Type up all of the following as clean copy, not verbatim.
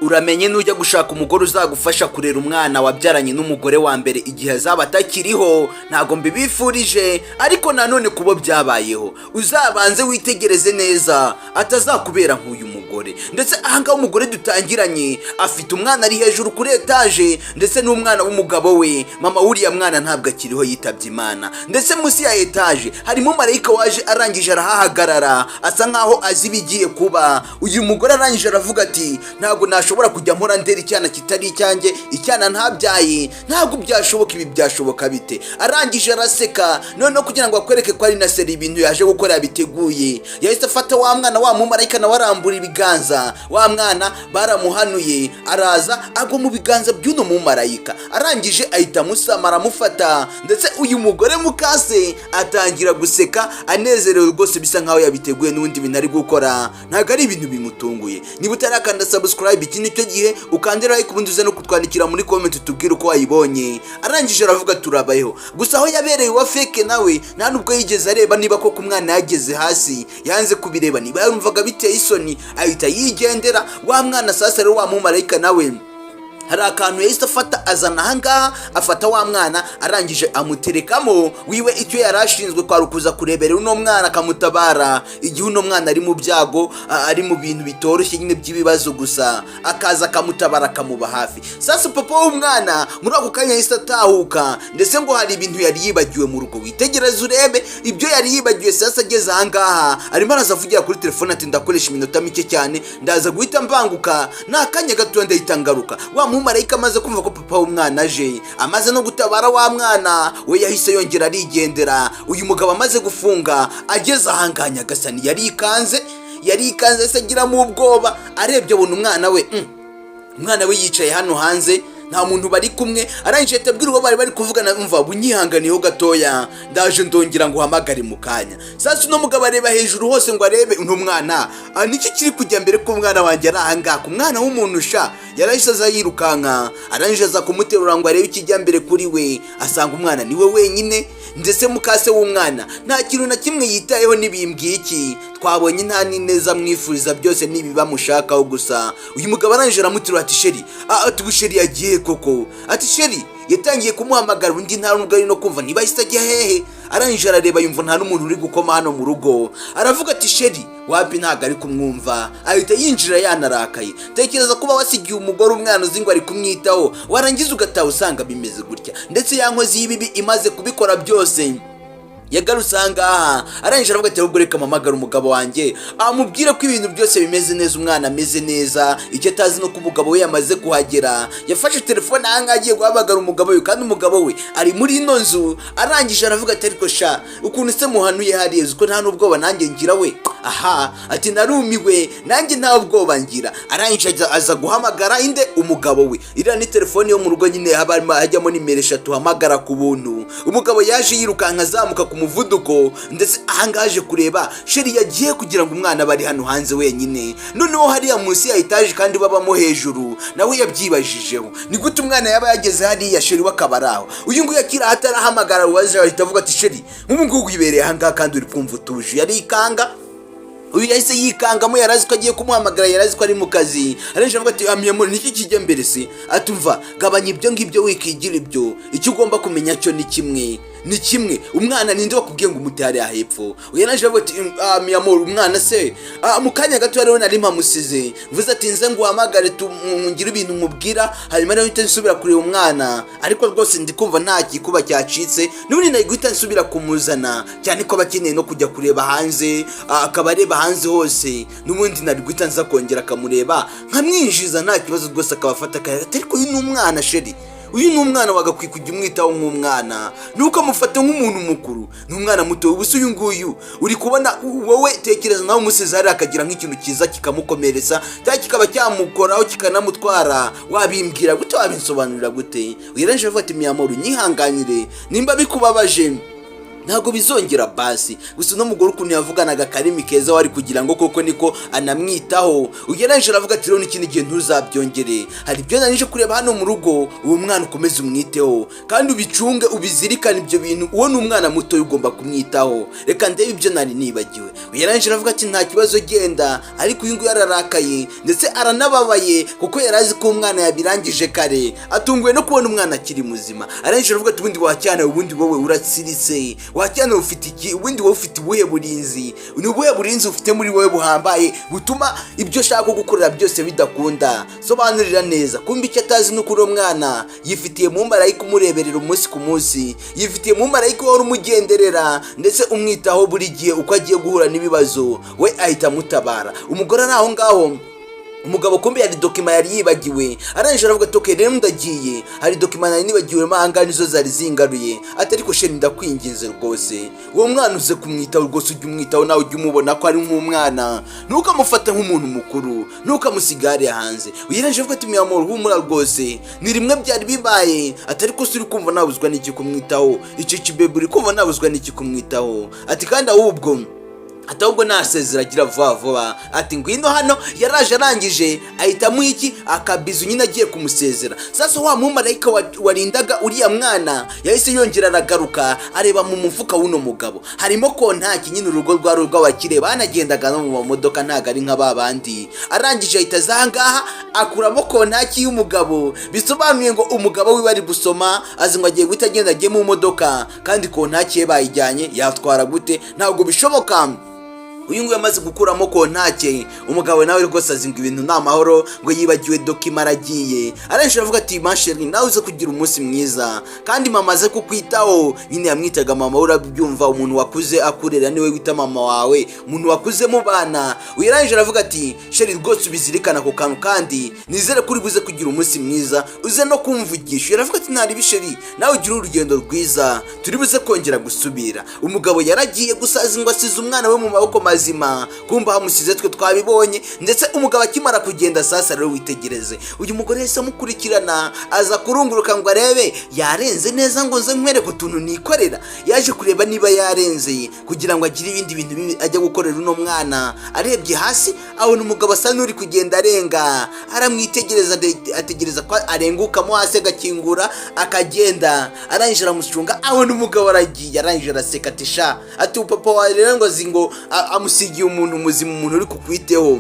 uramenye nujya gushaka umugore uzagufasha kurera umwana wabyaranye n'umugore wa mbere igihe azaba atakiriho. Ntago mbibifurije, ariko nanone kubo byabayeho uzabanze witegereze neza atazakubera nk'uyu mugore. Ndetse ahangaho umugore dutangiranye afite umwana ari hejuru kuri etaje, ndetse n'umwana w'umugabo we. Mama wuriya mwana ntabwo akiriho, yitabye Imana. Ndetse munsi ya etaje harimo marayika waje arangije arahahagarara asa nkaho azi ibigiye kuba. Uyu mugore arangije aravuga ati ntabwo nashobora kujya mpora ndera icyana kitari icyanjye, icyana ntabyaye, ntabwo byashoboka. Ibi byashoboka bite? Arangije araseka, noneho kugira ngo akwereke ko ari na seri ibintu yaje gukora yabiteguye, yahise afata wa mwana wa mumarayika nawe arambura ibiganza. Wa mwana baramuhanuye araza agwa mu biganza by'uno mumarayika, arangije ahita amusama aramufata. Ndetse uyu mugore mukase atangira guseka anezerewe rwose, bisa nkaho yabiteguye n'ubundi bintu ari gukora, ntabwo ari ibintu bimutunguye. Niba utarakanda subscribe, iki nicyo gihe ukandira like, ubundi uze no kutwandikira muri comment tubwire uko wayibonye. Arangije aravuga turabayeho. Gusa aho yabereye wa fake nawe nta nubwo yigeze areba niba koko umwana yageze hasi, yanze kubireba. Niba yarumvaga biteye isoni ahita yigendera. Wa mwana sasa rero wa mumarayika nawe hari akantu yahise afata azana ahangaha, afata wa mwana arangije amuterekamo. Wiwe icyo yari ashinzwe kwari ukuza kurebera uno mwana akamutabara igihe uno mwana ari mu byago, ari mu bintu bitoroshye nyine by'ibibazo, gusa akaza akamutabara akamuba hafi. Sasa papa w'umwana muri ako kanya yahise atahuka, ndetse ngo hari ibintu yari yibagiwe mu rugo. Witegereze urebe ibyo yari yibagiwe. Sasa ageze ahangaha arimo araza avugira kuri telefone ati ndakoresha iminota mike cyane, ndaza guhita mbanguka, nta kanya gato ndahita ngaruka. Wa mumarayika amaze kumva ko papa w'umwana aje, amaze no gutabara wa mwana, we yahise yongera arigendera. Uyu mugabo amaze gufunga ageze ahangaha Nyagasani yarikanze se agiramo ubwoba. Arebye abona umwana we yicaye hano hanze, nta muntu bari kumwe. Arangije atabwira uwo bari kuvugana, umva bunyihanganiyeho gatoya, ndaje ndongera ngo uhamagare mu kanya. Sasa uno mugabo areba hejuru hose ngo arebe uno mwana niki kiri kujya mbere ko umwana wanjye ari ahangaha. Ku mwana w'umuntu sha yarahise aza yirukanka, arangije aza kumuterura ngo arebe ikijya mbere kuri we, asanga umwana niwe wenyine. Ndetse mukase w'umwana nta kintu na kimwe yitayeho. Nibimbwiye iki twabonye nta nineza mwifuriza, byose nibiba mushakaho. Gusa uyu mugabo arangije aramuterura ati sheri, ati sheri yagiye koko, ati sheri yatangiye kumuhamagara, undi nta nubwo ari no kumva niba ahise ajya hehe. Arangije arareba yumva nta n'umuntu uri gukoma hano mu rugo, aravuga ati sheri wapi, ntabwo ari kumwumva. Ahita yinjira yanarakaye. Tekereza kuba wasigiye umugore umwana uzi ngo ari kumwitaho, warangiza ugataha usanga bimeze gutya. Ndetse ya nkozi y'ibibi imaze kubikora byose yagarutse ahangaha. Arangije aravuga ati ahubwo reka mpamagara umugabo wanjye amubwire ko ibintu byose bimeze neza, umwana ameze neza. Icyo atazi no ko umugabo we yamaze kuhagera. Yafashe telefone ahangaha agiye guhamagara umugabo we, kandi umugabo we ari muri ino nzu. Arangije aravuga ati ariko sha ukuntu se muhanuye hariya, uko nta n'ubwoba nanjye ngira we. Ati narumiwe nanjye nta ubwoba ngira. Arangije aza guhamagara inde umugabo we. Iriya ni telefone yo mu rugo nyine hajyamo nimero 3 uhamagara ku buntu. Umugabo yaje yirukanka azamuka ku muvuduko, ndetse ahangaje kureba sheri yagiye kugira ngo umwana bari hano hanze wenyine. Noneho hariya munsi ya etaje kandi babamo hejuru, nawe yabyibajijeho ni gute umwana yaba yageze hariya sheri wakabaraho. Uyu nguyu akira atarahamagara waje ahita avuga ati sheri nk'ubu ngubu wibereye ahangaha kandi uri kumva utuje. Yarikanga. Uyu yahise yikangamo, yarazi ko agiye kumuhamagara, yarazi ko ari mu kazi. Arangije avuga ati amiyamuri niki kijya mbere se, atumva gabanya ibyo ngibyo wikigira ibyo, icyo ugomba kumenya cyo ni kimwe. Umwana ninde wakubwiye ngo umutare hepfo? Uyanaje avuga ati amiyamuri umwana se mu kanya gato rero nari mpamusize, vuze ati nze ngo uhamagare tumugira ibintu mubwira, hanyuma rero nsubira kureba umwana. Ariko rwose ndikumva nta kikuba cyacitse, n'ubundi nari guhita nsubira kumuzana, cyane ko bakeneye no kujya kureba hanze, akabareba hanze hose. N'ubundi nari guhita nza kongera akamureba nkamwinjiza nta kibazo rwose, akabafata akayaga. Ariko uyu ni umwana sheri, uyu ni umwana wagakwiye kujya umwitaho nk'umwana, nuko amufata nk'umuntu mukuru. Ni umwana muto. Ubusa uyu nguyu uri kubona wowe, tekereza nawe umusizi hari akagira nk'ikintu cyiza kikamukomeretsa, cyangwa kikaba cyamukoraho kikanamutwara, wabimbwira gute, wabinsobanurira gute? Uyaranje avuga ati miyamoro nyihanganire nimba bikubabaje, ntabwo bizongera basi. Gusa uno mugore ukuntu yavuganaga akarimi keza wari kugira ngo koko niko anamwitaho. Ugereranyije aravuga ati rero n'ikindi gihe ntuzabyongere, hari ibyo nanije kureba hano mu rugo, uwo mwana ukomeze umwiteho kandi ubicunge ubizirikane ibyo bintu, uwo ni umwana muto ugomba kumwitaho, reka ndebe ibyo nari nibagiwe. Ugereranyije aravuga ati nta kibazo genda, ariko uyu nguyu yararakaye ndetse aranababaye kuko yari azi ko umwana yabirangije kare, atunguwe no kubona umwana akiri muzima. Arangije aravuga ati ubundi wacyana, ubundi wowe uratsiritse, wacyana ufite iki, ubundi wowe ufite ubuhe burinzi, ni ubuhe burinzi ufite muri wowe buhambaye butuma ibyo ushaka gukorera byose bidakunda? Sobanurira neza. Kumbe icyo atazi nuko uwo mwana yifitiye mu marayika umureberera umunsi ku munsi, yifitiye mu marayika wari umugenderera ndetse umwitaho buri gihe uko agiye guhura n'ibibazo, we ahita amutabara. Umugore ari aho ngaho, umugabo kumbe yari dokima yari yibagiwe. Arangije aravuga ati okay rero ndagiye, hari dokima nari nibagiwe mahanga nizo zari zingaruye. Ati ariko sheri ndakwinginze rwose, uwo mwana uze kumwitaho rwose, ujye umwitaho nawe ujye umubona ko ari nk'umwana, ntukamufata nk'umuntu mukuru, ntukamusigare hanze. Uyirangije avuga ati miyamoro humura rwose, ni rimwe byari bibaye. Ati ariko uri kumva nabuzwa n'iki kumwitaho, icyo kibebe uri kumva nabuzwa n'iki kumwitaho? Ati kandi ahubwo nasezera agira vuba vuba. Ati ngwino hano. Yaraje arangije ahita amuha iki akabizu nyine agiye kumusezera. Sasa wa mumarayika warindaga uriya mwana yahise yongera aragaruka areba mu mufuka w'uno mugabo, harimo kontaki nyine urugo rwari rw'abakire banagendaga no mu mamodoka ntago ari nka babandi. Arangije ahita zangaha akuramo kontaki y'umugabo, bisobanuye ngo umugabo wiwe ari gusoma azi ngo agiye guhita agenda agiye mu modoka, kandi kontaki ye bayijyanye yatwara gute? Ntabwo bishoboka. Uyu nguyu amaze gukuramo kontake, umugabo nawe rwose azinga ibintu nta mahoro, ngo yibagiwe dokima aragiye. Arangije aravuga ati masheri nawe uze kugira umunsi mwiza, kandi mama aze kukwitaho. Nyine yamwitaga mama, urabyumva, umuntu wakuze akurera niwe wita mama wawe, umuntu wakuze mu bana. Uyarangije aravuga ati sheri rwose ubizirikana ako kantu, kandi nizere kuri buze kugira umunsi mwiza, uze no kumvugisha. Yaravuga ati ntari bisheri nawe ugira urugendo rwiza, turi buze kongera gusubira. Umugabo yaragiye gusaza ngo asize umwana we mu maboko mazima, kumba hamusize twe twabibonye. Ndetse umugabo akimara kugenda sasa rero witegereze, uyu mugore yese amukurikirana aza kurunguruka ngo arebe yarenze neza ngo nze nkwereke utuntu nikorera. Yaje kureba niba yarenze kugira ngo agire ibindi bintu ajya gukorera uno mwana. Arebye hasi abona umugabo asa n'uri kugenda arenga, aramwitegereza ategereza ko arengukamo hasi agakingura akagenda. Arangije aramucunga abona umugabo aragiye. Arangije araseka ati sha, ati papa wa rero ngo zingo amusigiye umuntu muzima, umuntu uri kukwiteho.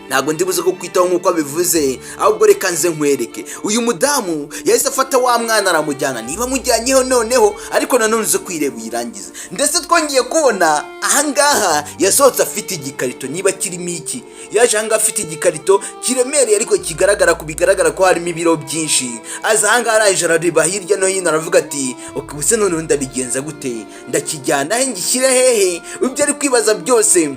Ntabwo ndibuze ko kwitaho nk'uko abivuze, ahubwo reka nze nkwereke. Uyu mudamu yahise afata wa mwana aramujyana, niba amujyanyeho noneho ariko nanone uze kwireba uyirangize. Ndetse twongeye kubona ahangaha yasohotse afite igikarito, niba kirimo iki. Yaje ahangaha afite igikarito kiremereye ariko bigaragara ko harimo ibiro byinshi. Aza ahangaha arangije arareba hirya no hino aravuga ati ubuse noneho ndabigenza gute, ndakijyana he, ngishyire hehe? Ibyo ari kwibaza byose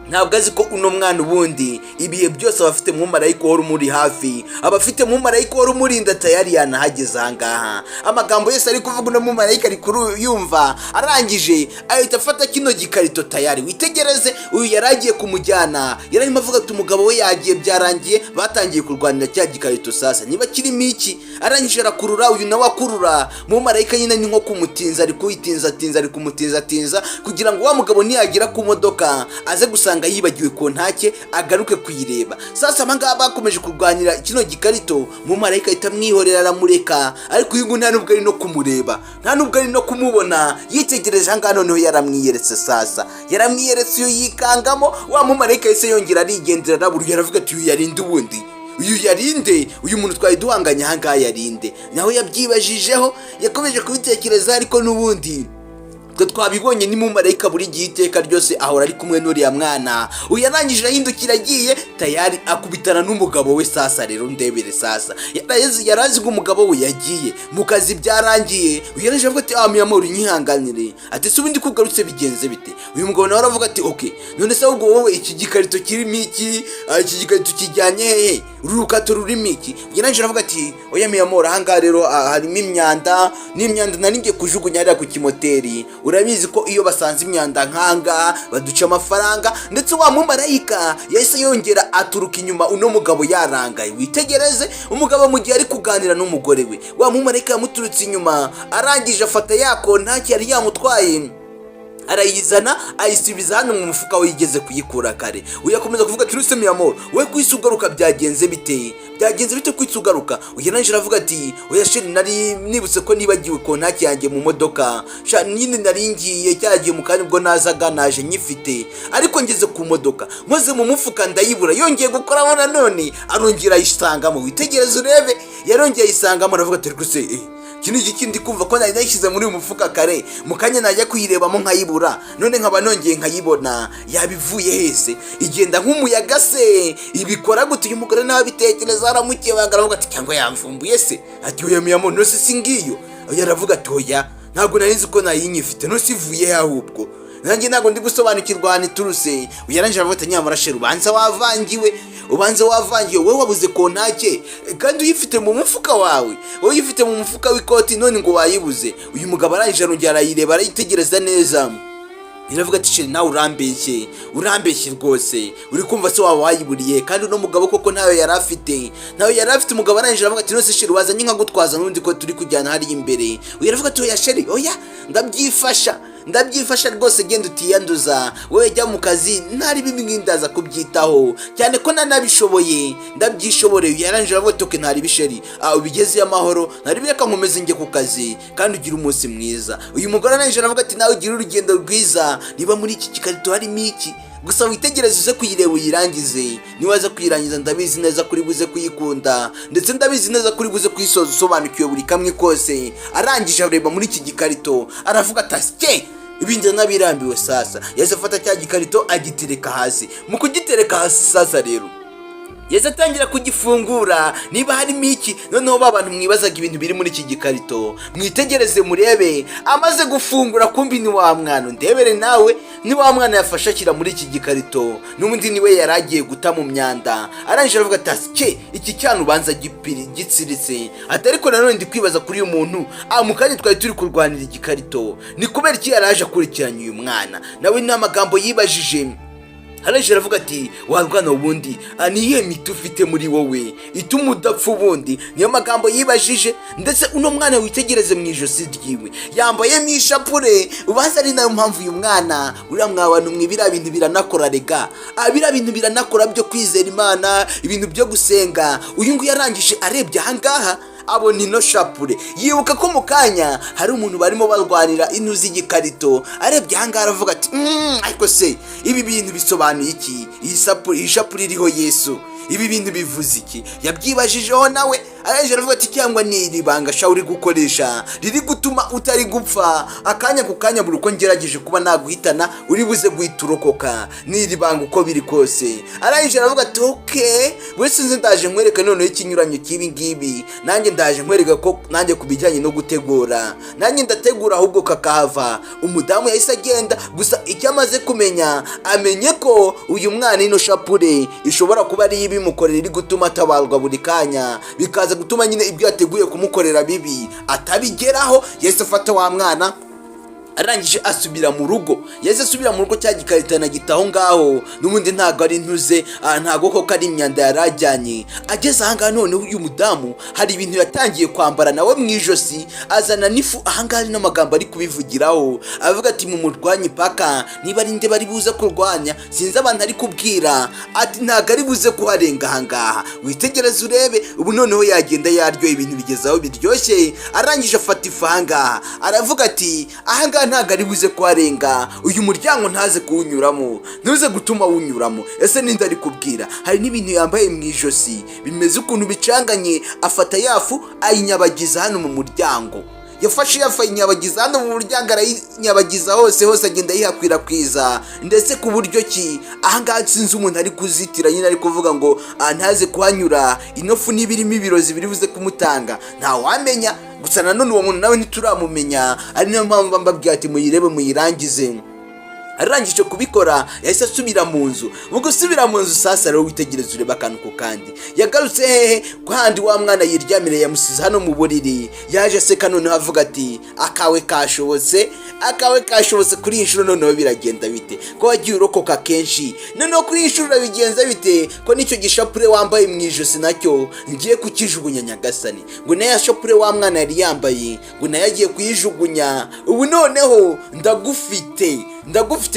ntabwo azi ko uno mwana ubundi ibihe byose abafite mu marayika wari umuri hafi, abafite mu marayika wari umurinda tayari yanahageze ahangaha. Amagambo yose ari kuvuga uno mu marayika ari kuruyumva. Arangije ahita afata kino gikarito tayari. Witegereze, uyu yaragiye kumujyana, yararimo avuga ati umugabo we yagiye, byarangiye, batangiye kurwanira cya gikarito. Sasa niba kirimo iki? Arangije arakurura, uyu nawe akurura. Mu marayika nyine ni nko kumutinza, ari kuyitinza ari kumutinza kugira ngo wa mugabo niyagira ku modoka aze gusanga yibagiwe kontake agaruke kuyireba. Sasa amangaba bakomeje kurwanira kino gikarito, mu marayika itamwihorera aramureka, ariko uyu nta nubwo ari no kumureba, nta nubwo ari no kumubona. Yitegereje ahangaha noneho yaramwiyeretse. Sasa yaramwiyeretse, uyu yikangamo. Wa mu marayika yese yongera arigendera arabura. Yaravuga ati uyu yarinde ubundi, uyu yarinde, uyu muntu twari duhanganye ahangaha yarinde. Nawe yabyibajijeho, yakomeje kubitekereza, ariko n'ubundi twabibonye ni mu marayika buri gihe iteka ryose ahora ari kumwe n'uriya mwana. Uyu yarangije ahindukira agiye tayari akubitana n'umugabo we. Sasa rero ndebere, sasa yarazi ko umugabo we yagiye mu kazi byarangiye. Uyu yarangije avuga ati miyamoro nyihanganire, ati se ubundi kugarutse bigenze bite? Uyu mugabo nawe aravuga ati okay none se ahubwo wowe iki gikarito kirimo iki, iki gikarito kijyanye hehe? uru rukato rurimo iki? Ngeranje aravuga ati oya miyamora, ahangaha rero harimo imyanda, n'imyanda nari ngiye kujugunya hariya ku kimoteri. Urabizi ko iyo basanze imyanda nkanga baduca amafaranga. Ndetse wa mumarayika yahise yongera aturuka inyuma, uno mugabo yarangaye. Witegereze umugabo mu gihe ari kuganira n'umugore we, wa mumarayika yamuturutse inyuma, arangije afata yako ntacyo yari yamutwaye, arayizana ayisubiza hano mu mufuka we yigeze kuyikura kare. Uyakomeza kuvuga ati ruse miyamoro, we kwisugaruka byagenze bite? Byagenze bite kwisugaruka? Uyananje aravuga ati oya sheri, nari nibutse ko nibagiwe ko ntacyo yanjye mu modoka, sha nyine nari ngiye cyagiye mu kanya ubwo nazaga naje nyifite, ariko ngeze ku modoka maze mu mufuka ndayibura. Yongeye gukoraho nanone arongera ayisangamo. Witegereze urebe, yarongeye ayisangamo. Aravuga ati ruse kino iki ndi kumva ko nari nashyize muri uyu mufuka kare, mu kanya najya kuyirebamo nkayibura, none nkaba nongeye nkayibona. Yabivuye hese? Igenda nk'umuyaga se? Ibikora gute? Uyu mugore nawe bitekereza, aramukebanga aravuga ati cyangwa yamvumbuye se? Ati oya miyamo, no si ngiyo. Oya aravuga ati oya ntabwo nari nzi ko nayinyifite, no sivuye ahubwo nanjye ntabwo ndi gusobanukirwa hano ituruse. Uyaranje aravuga ati nyamara sheri, ubanza wavangiwe wowe wabuze kontake kandi uyifite mu mufuka wawe, wowe uyifite mu mufuka w'ikoti none ngo wayibuze. Uyu mugabo arangije arongera arayireba, arayitegereza neza. Iravuga ati sheri nawe urambeshye rwose, uri kumva se waba wayiburiye? Kandi uno mugabo koko ntayo yari afite. Umugabo arangije aravuga ati nose sheri wazanye nkagutwaza n'undi ko turi kujyana hari imbere. Uravuga ati oya sheri, oya ndabyifasha rwose, genda utiyanduza, wowe jya mu kazi, ntari bibi ndaza kubyitaho cyane ko nanabishoboye, ndabyishoboreye. Yarangije aravuga ati oke ntari bisheri, ubigeze amahoro, ntari bireka nkomeze njye ku kazi kandi ugira umunsi mwiza. Uyu mugore arangije aravuga ati nawe ugira urugendo rwiza, niba muri iki gikarito harimo iki gusa witegereze uze kuyireba uyirangize. niwaza kuyirangiza ndabizi neza kuri buze kuyikunda, ndetse ndabizi neza kuri buze kuyisoza usobanukiwe buri kamwe kose. Arangije areba muri iki gikarito aravuga ati asye ibindi nabirambiwe. Sasa yahise afata cya gikarito agitereka hasi. Mu kugitereka hasi sasa rero yahise atangira kugifungura niba harimo iki. Noneho babantu mwibazaga ibintu biri muri iki gikarito mwitegereze murebe, amaze gufungura kumbi ni wa mwana. Ndebere nawe, ni wa mwana yafashe akira muri iki gikarito, n'ubundi niwe yaragiye guta mu myanda. Arangije aravuga ati asye iki cyana ubanza gitsiritse. Ati ariko nanone ndi kwibaza kuri uyu muntu, mu kanya twari turi kurwanira igikarito, ni kubera iki yaraje akurikiranye uyu mwana? Nawe ni amagambo yibajije. Arangije aravuga ati warwana ubundi niye miti ufite muri wowe ituma udapfa ubundi? Niyo magambo yibajije. Ndetse uno mwana witegereze mu ijosi ryiwe yambayemo ishapure, ubanza ari nayo mpamvu uyu mwana uriya mwabantu mwe biriya bintu biranakora rega, biriya bintu biranakora byo kwizera Imana, ibintu byo gusenga. Uyu nguyu yarangije arebye ahangaha abona ino shapure, yibuka ko mu kanya hari umuntu barimo barwanira inu z'igikarito. Arebye ahangaha aravuga ati ariko se ibi bintu bisobanuye iki? Iyi shapure iriho Yesu, ibi bintu bivuze iki? Yabyibajijeho nawe. Arangije aravuga ati cyangwa ni iri banga sha uri gukoresha riri gutuma utari gupfa akanya ku kanya, buri uko ngerageje kuba naguhitana uri buze guhita urokoka, ni iri banga uko biri kose. Arangije aravuga ati oke wese nzi ndaje nkwereka noneho ikinyuranyo cy'ibi ngibi, nanjye ndaje nkwereka ko nanjye kubijyanye no gutegura, nanjye ndategura ahubwo kakahava. Umudamu yahise agenda, gusa icyo amaze kumenya amenye ko uyu mwana ino shapure ishobora kuba ari ibimukorera iri gutuma atabarwa buri kanya, bikaza gutuma nyine ibyo yateguye kumukorera bibi atabigeraho. Yahise afata wa mwana arangije asubira mu rugo. Yahise asubira mu rugo, cya gikarito nagitaho ngaho, n'ubundi ntago ari ntuze, ntago koko ari imyanda yarajyanye. Ageze ahangaha noneho uyu mudamu hari ibintu yatangiye kwambara nawe mu ijosi, azana n'ifu ahangaha n'amagambo ari kubivugiraho, avuga ati mu murwanyi paka niba ari nde bari buze kurwanya, sinzi abantu ari kubwira, ati ntago ari buze kuharenga ahangaha. Witegereze urebe, ubu noneho yagenda yaryoye ibintu bigezaho biryoshye. Arangije afata ifu ahangaha aravuga ati ahangaha ntago ari buze kuharenga, uyu muryango ntaze kuwunyuramo, ntuze gutuma wunyuramo. Ese ninde ari kubwira? Hari n'ibintu yambaye mu ijosi bimeze ukuntu bicanganye. Afata yafu ayinyabagiza hano mu muryango, yafashe yafu ayinyabagiza hano mu muryango, arayinyabagiza hose agenda yihakwirakwiza, ndetse ku buryo ki ahangaha sinzi umuntu ari kuzitira nyine ari kuvuga ngo ntaze kuhanyura, inofu n'ibirimo ibirozi biri buze kumutanga ntawamenya. Gusa nanone uwo muntu nawe ntituramumenya, ari niyo mpamvu mbabwira ati muyirebe muyirangize. arangije kubikora yahise asubira mu nzu. Mu gusubira mu nzu sasa rero witegereza ureba akantu ko kandi yagarutse hehe kandi wa mwana yiryamire yamusize hano mu buriri. Yaje aseka noneho avuga ati akawe kashobotse kuri iyi nshuro noneho biragenda bite ko wagiye urokoka kenshi, noneho kuri iyi nshuro urabigenza bite ko nicyo gishapure wambaye mu ijosi nacyo ngiye kukijugunya nyagasani. Ngo nayo shapure wa mwana yari yambaye ngo nayo agiye kuyijugunya. Ubu noneho ndagufite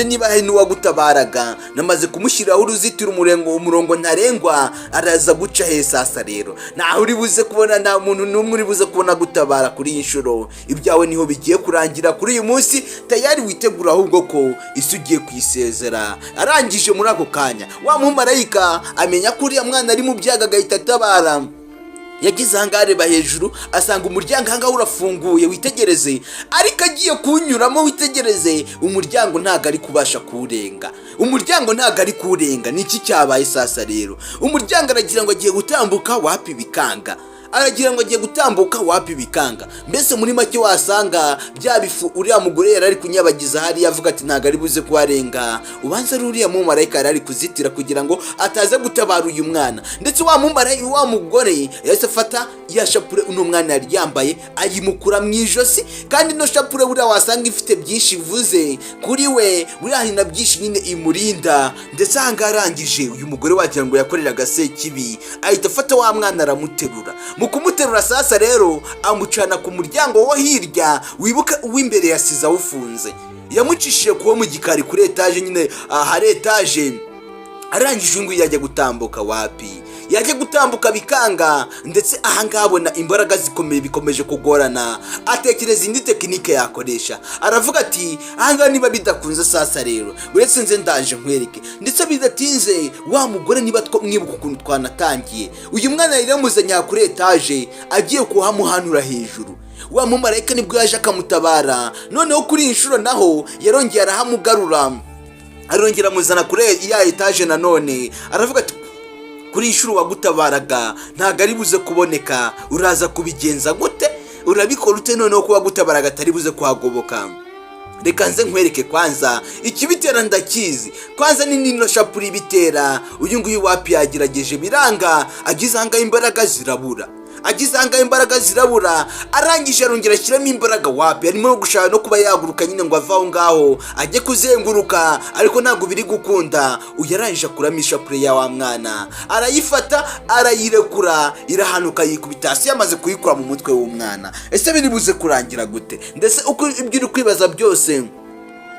niba hari n'uwagutabaraga namaze kumushyiraho uruzitiro umurongo ntarengwa araza guca he sasa rero ntaho uri buze kubona, nta muntu n'umwe uri buze kubona gutabara kuri iyi nshuro. Ibyawe niho bigiye kurangira kuri uyu munsi, tayari witegura ahubwo ko isi ugiye kwisezera. Arangije muri ako kanya wa mumarayika amenya ko uriya mwana ari mu byago agahita atabara. Yagize ahangaha areba hejuru asanga umuryango ahangaha urafunguye witegereze, ariko agiye kuwunyuramo witegereze umuryango ntago ari kubasha kuwurenga. Ni iki cyabaye sasa rero? Umuryango aragira ngo agiye gutambuka wapi bikanga. Mbese muri make wasanga bya bifu uriya mugore yari ari kunyabagiza hariya avuga ati ntago ari buze kuharenga. Ubanza ari uriya mumarayika yari ari kuzitira kugira ngo ataza gutabara uyu mwana. Ndetse wa mugore yahise afata ya shapure uno mwana yari yambaye ayimukura mu ijosi, kandi no shapure buriya wasanga ifite byinshi ivuze kuri we, buriya hina byinshi nyine imurinda. Ndetse ahangaha arangije uyu mugore wagira ngo yakoreraga Sekibi ahita afata wa mwana aramuterura. Mu kumuterura sasa rero amucana ku muryango wo hirya, wibuka uw'imbere yasize awufunze. Yamucishije kuwo mu gikari kuri etaje nyine hari etaje. Arangije ngo yajya gutambuka wapi? Yajya gutambuka bikanga. Ndetse ahangaha abona imbaraga bikomeje kugorana, atekereza indi tekinike yakoresha. Aravuga ati ahangaha niba bidakunze sasa rero uretse nze ndaje nkwereke. Ndetse bidatinze wa mugore niba mwibuka ukuntu twanatangiye, uyu mwana yari yamuzanye kuri etaje agiye kuhamuhanura hejuru. Wa mumarayika nibwo yaje akamutabara. Noneho kuri iyi nshuro naho yarongera arahamugarura, arongera amuzana kuri ya etaje nanone. Aravuga ati kuri iyi nshuro wagutabaraga ntago ari buze kuboneka, uraza kubigenza gute? Urabikora ute noneho ko wagutabaraga atari buze kuhagoboka? Reka nze nkwereke kwanza ikibitera ndakizi. Kwanza ni nino shapuri ibitera. Uyu nguyu wapi yagerageje biranga, agize ahangaha imbaraga zirabura. Arangije arongera ashyiramo imbaraga wapi arimo gushaka no kuba yaguruka nyine ngo ava aho ngaho ajye kuzenguruka, ariko ntabwo biri gukunda. Uyarangije akuramo ishapure ya wa mwana, arayifata arayirekura, irahanuka yikubita hasi yamaze kuyikura mu mutwe w'umwana. Ese biri buze kurangira gute? Ndetse uko ibyo uri kwibaza byose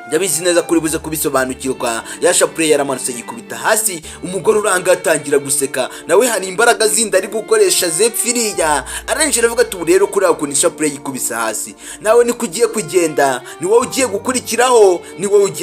ndabizi neza kuri buze kubisobanukirwa. Ya shapure yaramanutse yikubita hasi. Umugore uranga atangira guseka, nawe hari imbaraga zindi ari gukoresha zepfiriya. Arangije aravuga ati ubu rero kuri ako ni shapure yikubise hasi, nawe niko ugiye kugenda, ni wowe ugiye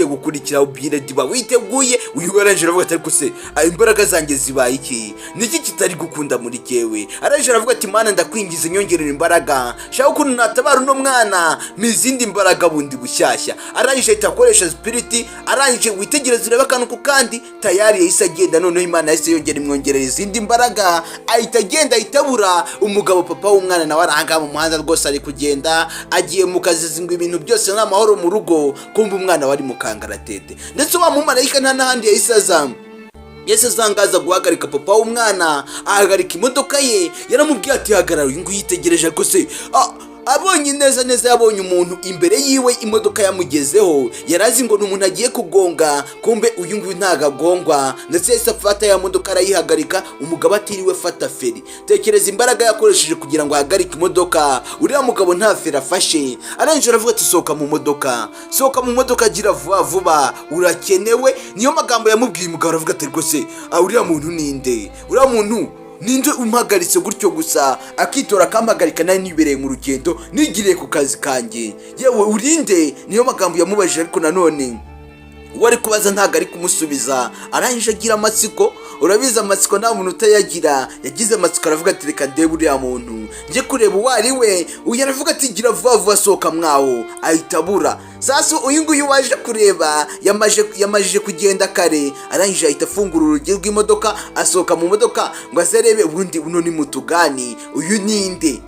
gukurikiraho birediba witeguye. Uyu arangije aravuga ati ariko se imbaraga zanjye zibaye iki? Niki kitari gukunda muri jyewe? Arangije aravuga ati mana ndakwingize nyongerera imbaraga, shaka ukuntu natabara uno mwana n'izindi mbaraga bundi bushyashya. Arangije akoresha spirit. Arangije witegereza ureba akantu ku kandi tayari yahise agenda. Noneho Imana yahise yongera imwongerera izindi mbaraga, ahita agenda itabura. Umugabo papa w'umwana nawe aranga mu muhanda rwose ari kugenda agiye mu kazi ngo ibintu byose n'amahoro mu rugo, kumva umwana wari mu kangaratete. Ndetse wa mumarayika nta n'ahandi yahise azangaza guhagarika papa w'umwana, ahagarika imodoka ye. Yaramubwiye ati hagarara. Uyu nguyu yitegereje ariko se abonye neza yabonye umuntu imbere yiwe, imodoka yamugezeho. Yarazi ngo n'umuntu agiye kugonga, kumbe uyu nguyu ntagagongwa. Ndetse yahise afata ya modoka arayihagarika. Umugabo atiriwe fata feri. Tekereza imbaraga yakoresheje kugira ngo ahagarike imodoka. Uriya mugabo nta feri afashe. Arangije aravuga ati sohoka mu modoka agira vuba urakenewe. Niyo magambo yamubwiye. Umugabo aravuga ati rwose uriya muntu ninde? Ninde umpagaritse gutyo gusa akitora akampagarika nari nibereye mu rugendo nigiriye ku kazi kanjye? Yewe urinde? Niyo magambo yamubajije. Ariko nanone wari kubaza ntago ari kumusubiza. Arangije agira amatsiko. Urabiza amatsiko nta muntu utayagira. Yagize amatsiko aravuga ati reka ndebe uriya muntu njye kureba uwo ari we. Uyu aravuga ati gira vuba sohoka mwaho, ahita abura. Sasa uyu nguyu waje kureba yamajije kugenda kare. Arangije ahita afungura urugi rw'imodoka asohoka mu modoka ngo azarebe ubundi uno ni mutugani, uyu ninde?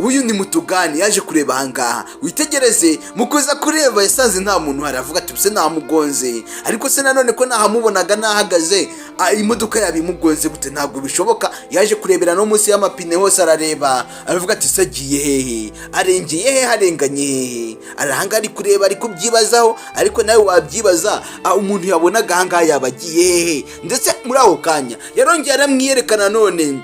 uyu ni Mutugani yaje kureba ahangaha. Witegereze mu kuza kureba yasanze nta muntu hari, avuga ati buse namugonze, ariko se nanone ko nahamubonaga nahagaze imodoka yabimugonze gute? Ntabwo bishoboka. Yaje kurebera no munsi y'amapine hose arareba, aravuga ati sagiye hehe, arengeye hehe, harenganye hehe? Arahanga ari kureba, ari kubyibazaho, ariko nawe wabyibaza umuntu yabonaga ahangaha yabagiye hehe? Ndetse muri aho kanya yarongeye aramwiyerekana none,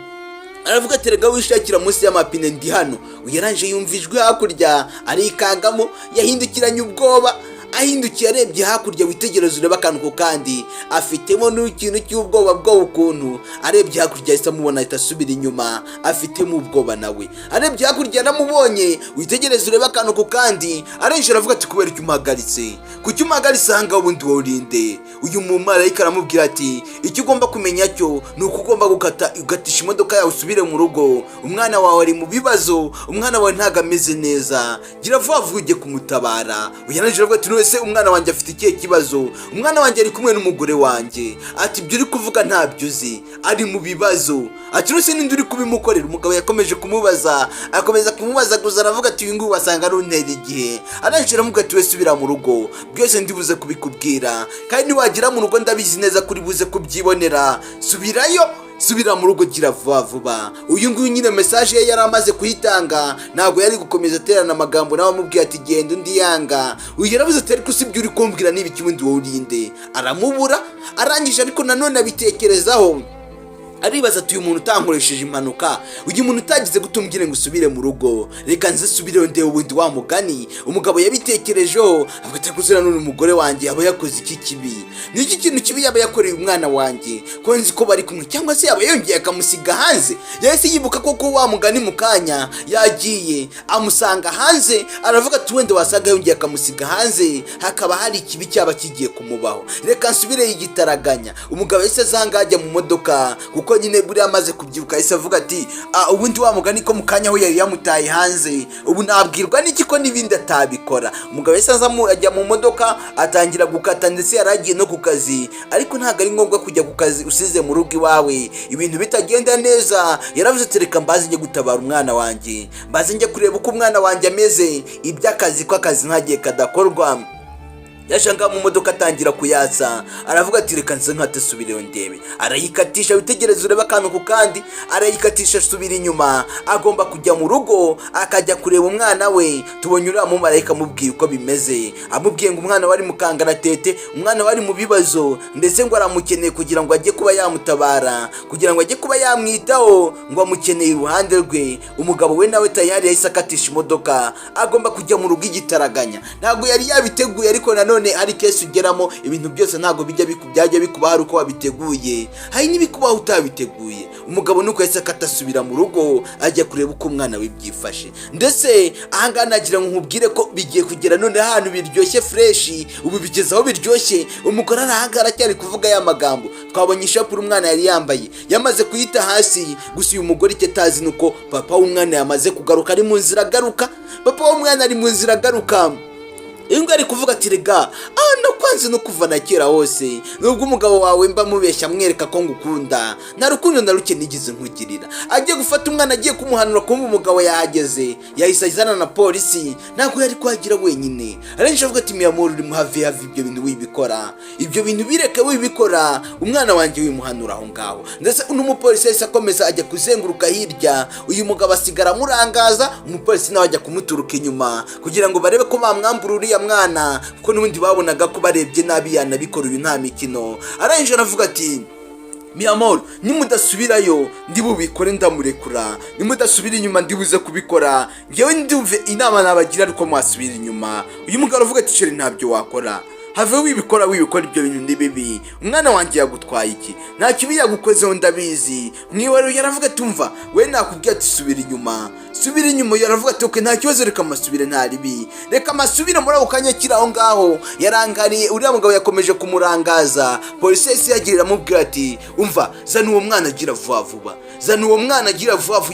aravuga ati rega wishakira munsi y'amapine ndi hano. Uyaranje yumvijwe hakurya, arikangamo, yahindukiranye ubwoba, ahindukiye arebye hakurya. Witegereza ureba akantu ko kandi afitemo n'ikintu cy'ubwoba bwo ukuntu arebye hakurya ahita amubona, ahita asubira inyuma, afitemo ubwoba nawe. Arebye hakurya namubonye, witegereza ureba akantu ko kandi arenje aravuga ati kubera icyo umuhagaritse, kuki umuhagaritse ahangaha ubundi wowe urinde? Uyu mumarayika aramubwira ati icyo ugomba kumenya cyo ni uko ugomba ugatisha imodoka yawe usubire mu rugo, umwana wawe ari mu bibazo, umwana wawe ntago ameze neza, gira vuba vuba ujye kumutabara. Uyananje aravuga ati ese umwana wanjye afite ikihe kibazo? Umwana wanjye ari kumwe n'umugore wanjye. Ati ibyo uri kuvuga ntabyo uzi, ari mu bibazo. Ati ruse ninde uri kubimukorera? Umugabo yakomeje kumubaza, akomeza kumubaza gusa aravuga ati uyu nguyu wasanga ari untera igihe. Arangije aravuga ati we subira mu rugo, byose ndibuze kubikubwira, kandi wagera mu rugo ndabizi neza kuri buze kubyibonera. Subira mu rugo, gira vuba vuba. Uyu nguyu nyine message ye yari amaze kuyitanga, ntabwo yari gukomeza aterana amagambo nawe amubwiye ati genda undi yanga. Uyu yaravuze ati ariko sibyo uri kumbwira niba ikibundi wowe urinde? Aramubura. Arangije ariko nanone abitekerezaho, aribaza ati uyu muntu utankoresheje impanuka, uyu muntu utagize gutumbwire ngo usubire mu rugo, reka nze subire ndebe ubundi wa mugani. Umugabo yabitekerejeho avuga ati kuzira none umugore wanjye yaba yakoze iki kibi? Ni iki kintu kibi yaba yakoreye umwana wanjye ko nzi ko bari kumwe, cyangwa se yaba yongeye akamusiga hanze? Yahise yibuka koko wa mugani mu kanya yagiye amusanga hanze, aravuga ati wenda wasanga yongeye akamusiga hanze hakaba hari ikibi cyaba kigiye kumubaho, reka nsubire yigitaraganya. Umugabo yahise azanga ajya mu modoka, kuko nyine buri amaze kubyibuka yahise avuga ati ubundi wa mugani ko mu kanya aho yari yamutaye hanze, ubu nabwirwa n'iki ko n'ibindi atabikora? Umugabo yahise ajya mu modoka atangira gukata, ndetse yaragiye no ku kazi, ariko ntabwo ari ngombwa kujya ku kazi usize mu rugo iwawe ibintu bitagenda neza. Yaravuze ati reka mbaze njye gutabara umwana wanjye, mbaze njye kureba uko umwana wanjye ameze, iby'akazi ko akazi ntagiye kadakorwa. Yashanga mu modoka atangira kuyatsa, aravuga ati reka nse nkate subireyo ndebe. Arayikatisha, witegereza ureba akantu ku kandi, arayikatisha subira inyuma. Agomba kujya mu rugo akajya kureba umwana we. Tubonye uriya mumarayika amubwiye uko bimeze, amubwiye ngo umwana wari mu kangaratete, umwana wari mu bibazo, ndetse ngo aramukeneye kugira ngo ajye kuba yamutabara, kugira ngo ajye kuba yamwitaho, ngo amukeneye iruhande rwe. Umugabo we nawe tayari yahise akatisha imodoka, agomba kujya mu rugo igitaraganya. Ntabwo yari yabiteguye, ariko nanone hari kesi ugeramo ibintu byose ntabwo byajya bikuba hari uko wabiteguye, hari n'ibikubaho utabiteguye. Umugabo nuko yahise akatasubira mu rugo ajya kureba uko umwana we byifashe. Ndetse ahangaha nagira ngo nkubwire ko bigiye kugera none ahantu biryoshye freshi, ubu bigeze aho biryoshye. Umugore arahanga aracyari kuvuga ya magambo. Twabonye ishapure umwana yari yambaye yamaze kuyita hasi, gusa uyu mugore icyo atazi nuko papa w'umwana yamaze kugaruka, ari mu nzira agaruka. Papa w'umwana ari mu nzira agaruka. Ingo ari kuvuga ati rega no kwanze no kuva na kera hose, nubwo umugabo wawe mba mubeshya mwereka ko ngukunda, nta rukundo na ruke nigize nkugirira. Agiye gufata umwana, agiye kumuhanura, kumva umugabo yahageze, yahise azana na polisi. Ntabwo yari kwagira wenyine, arangije avuga ati miyamuru uri muhavi ibyo bintu wibikora, ibyo bintu bireke wibikora, umwana wanjye wimuhanura aho ngaho. Ndetse n'umupolisi yahise akomeza ajya kuzenguruka hirya, uyu mugabo asigara amurangaza, umupolisi nawe ajya kumuturuka inyuma kugira ngo barebe ko bamwambura uriya mwana, kuko n'ubundi babonaga ko barebye nabi yanabikora, uyu nta mikino. Arangije aravuga ati miyamoro nimudasubirayo ndibubikore ndamurekura, nimudasubira inyuma ndibuze kubikora, ngewe ndumve inama nabagira ariko mwasubira inyuma. Uyu mugabo aravuga ati sheri ntabyo wakora, have wibikora ibyo bintu ndi bibi, umwana wanjye yagutwaye iki? Nta kibi yagukozeho ndabizi. Mwiwero yaravuga tumva we nakubwiye ati subira inyuma. Yaravuga ati okay nta kibazo, reka masubire nta ribi, reka masubire muri ako kanya kiri aho ngaho. Yarangariye uriya mugabo yakomeje kumurangaza. Polisi yahise yagirira amubwira ati umva zana uwo mwana agira vuba vuba,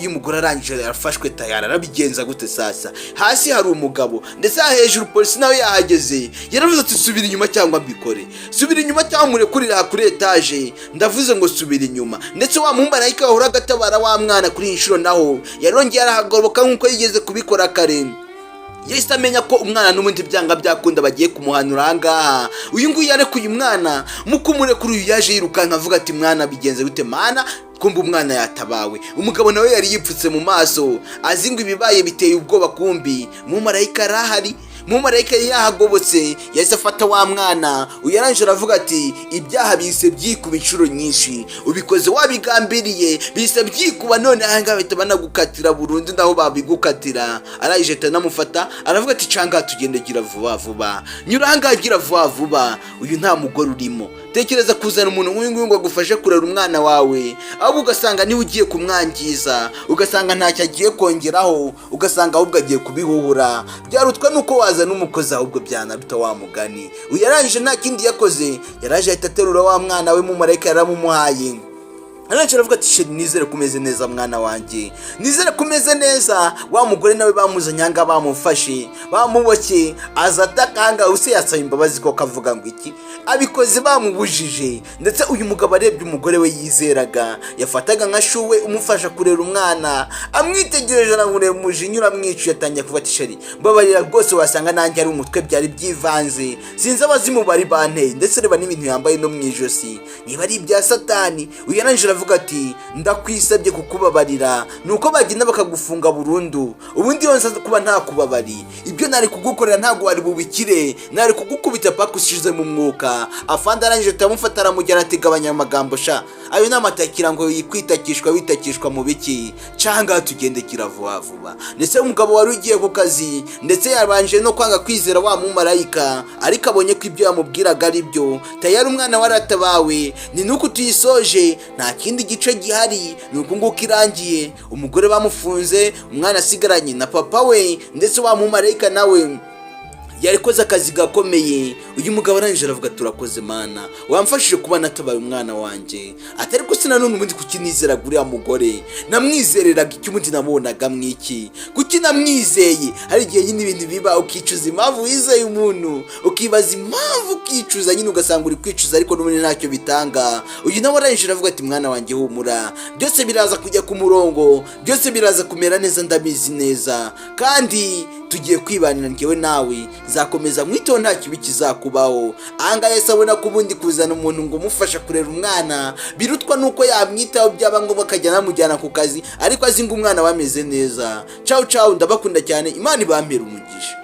uyu mugore arangije yarafashwe tayari. Arabigenza gute sasa? Hasi hari umugabo ndetse hejuru polisi nawe yahageze. Yaravuze ati subira inyuma cyangwa mbikore, subira inyuma cyangwa murekurira kuri etaje, ndavuze ngo subira inyuma. Ndetse wa mumarayika wahora agatabara wa mwana kuri iyi nshuro naho yarongeye arahagoroboka nk'uko yigeze kubikora kare. Yahise amenya ko umwana n'ubundi byanga byakunda bagiye kumuhanura ahangaha. Uyu nguyu yarekuye umwana, mu kumurekura uyu yaje yirukanka avuga ati mwana bigenze bite mana, kumva umwana yatabawe. Umugabo nawe yari yipfutse mu maso azi ngo ibibaye biteye ubwoba, kumbi mumarayika arahari. Mumarayika yari yahagobotse, yahise afata wa mwana. Uyaranje aravuga ati ibyaha bise byikuba inshuro nyinshi, ubikoze wabigambiriye bise byikuba, none ahangaha bahita banagukatira burundu naho babigukatira. Arayije atanamufata aravuga ati canga tugende, gira vuba vuba, nyura ahangaha gira vuba vuba. Uyu nta mugore urimo. Tekereza kuzana umuntu nk'uyu nguyu ngo agufashe kurera umwana wawe, ahubwo ugasanga niwe ugiye kumwangiza, ugasanga ntacyo agiye kongeraho, ugasanga ahubwo agiye kubihuhura. Byarutwa nuko wazana umukozi ahubwo byanaruta wa mugani. Uyu yarangije nta kindi yakoze, yaraje ahita aterura wa mwana we mumarayika yaramumuhaye. Arangije aravuga ati sheri nizere kumeze neza mwana wanjye, nizere kumeze neza. Wa mugore nawe bamuzanye anga bamufashe bamuboke, azatakanga use yasaba imbabazi ko kavuga ngo iki abikoze bamubujije. Ndetse uyu mugabo arebye umugore we yizeraga, yafataga nka shuwe umufasha kurera umwana, amwitegereje arangureba umujinya uramwicuye, atangiye kuvuga ati sheri mbabarira rwose, wasanga nanjye ari umutwe byari byivanze, sinzi abazimu bari banteye, ndetse reba n'ibintu yambaye no mu ijosi niba ari ibya satani. Uyu yarangije aravuga ati ndakwisabye kukubabarira, nuko bagenda bakagufunga burundu, ubundi yonse kuba nta kubabari. Ibyo nari kugukorera ntago wari bubikire, nari kugukubita paka ushize mu mwuka. Afande arangije turamufata aramujyana ati gabanya amagambo sha, ayo ni amatakira ngo yikwitakishwa witakishwa mu biki, canga tugende gira vuba vuba. Ndetse umugabo wari ugiye ku kazi, ndetse yabanje no kwanga kwizera wa mumarayika, ariko abonye ko ibyo yamubwiraga ari byo, tayari umwana waratabawe. Ni nuko tuyisoje, nta kindi gice gihari, nuko nguko irangiye. Umugore bamufunze, umwana asigaranye na papa we, ndetse wa mumarayika nawe yarikoze akazi gakomeye. Uyu mugabo arangije aravuga turakoze mana, wamfashije kuba natabaye umwana wanjye. Atari ko sina none ubundi kuki nizera guriya mugore, namwizereraga icyo ubundi nabonaga mwiki, kuki namwizeye. Hari igihe nyine ibintu biba ukicuza impamvu wizeye umuntu, ukibaza impamvu ukicuza nyine ugasanga uri kwicuza ariko n'ubundi ntacyo bitanga. Uyu nawe arangije aravuga ati mwana wanjye humura, byose biraza kujya ku murongo, byose biraza kumera neza, ndabizi neza, kandi tugiye kwibanira njyewe nawe, nzakomeza mwito nta kibi kizakubaho. Ahangaha yese abona ko ubundi kuzana umuntu ngo umufasha kurera umwana birutwa nuko yamwitaho, byaba ngombwa akajya namujyana ku kazi, ariko azi ngo umwana wameze neza. Ciao ciao, ndabakunda cyane, Imana ibampere umugisha.